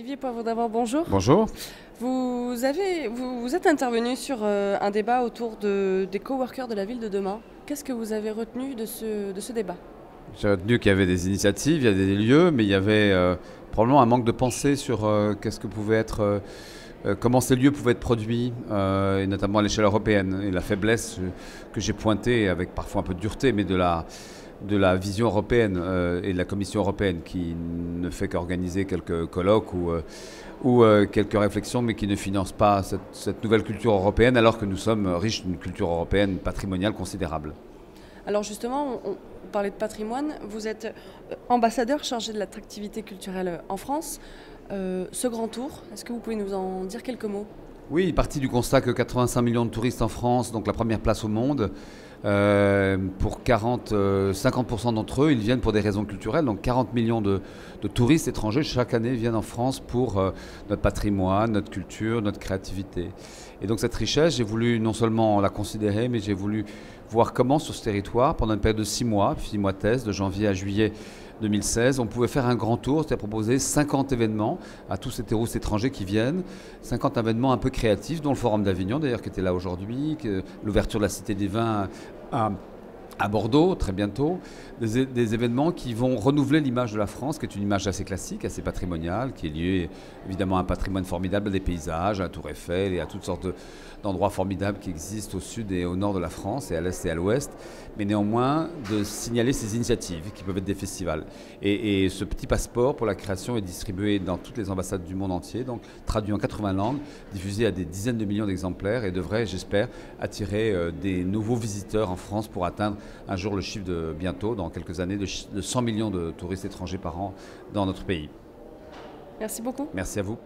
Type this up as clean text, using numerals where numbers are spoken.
Olivier Poivre d'Amour, bonjour. Bonjour. Vous êtes intervenu sur un débat autour des coworkers de la ville de demain. Qu'est-ce que vous avez retenu de ce débat? J'ai retenu qu'il y avait des initiatives, il y a des lieux, mais il y avait probablement un manque de pensée sur qu'est-ce que pouvait être, comment ces lieux pouvaient être produits, et notamment à l'échelle européenne. Et la faiblesse que j'ai pointée, avec parfois un peu de dureté, mais de la vision européenne et de la Commission européenne, qui ne fait qu'organiser quelques colloques ou quelques réflexions, mais qui ne finance pas cette nouvelle culture européenne, alors que nous sommes riches d'une culture européenne patrimoniale considérable. Alors justement, on parlait de patrimoine. Vous êtes ambassadeur chargé de l'attractivité culturelle en France. Ce grand tour, est-ce que vous pouvez nous en dire quelques mots? Oui, parti du constat que 85 millions de touristes en France, donc la première place au monde, pour 50% d'entre eux, ils viennent pour des raisons culturelles. Donc 40 millions de touristes étrangers chaque année viennent en France pour notre patrimoine, notre culture, notre créativité. Et donc cette richesse, j'ai voulu non seulement la considérer, mais j'ai voulu voir comment sur ce territoire, pendant une période de 6 mois thèse, de janvier à juillet 2016, on pouvait faire un grand tour, c'est-à-dire proposer 50 événements à tous ces touristes étrangers qui viennent, 50 événements un peu créatifs, dont le Forum d'Avignon d'ailleurs qui était là aujourd'hui, l'ouverture de la Cité des Vins à Bordeaux très bientôt, des événements qui vont renouveler l'image de la France, qui est une image assez classique, assez patrimoniale, qui est liée évidemment à un patrimoine formidable, à des paysages, à la Tour Eiffel et à toutes sortes d'endroits formidables qui existent au sud et au nord de la France, et à l'est et à l'ouest, mais néanmoins de signaler ces initiatives qui peuvent être des festivals. Et ce petit passeport pour la création est distribué dans toutes les ambassades du monde entier, donc traduit en 80 langues, diffusé à des dizaines de millions d'exemplaires et devrait, j'espère, attirer des nouveaux visiteurs en France pour atteindre un jour le chiffre de bientôt, dans quelques années, de 100 millions de touristes étrangers par an dans notre pays. Merci beaucoup. Merci à vous.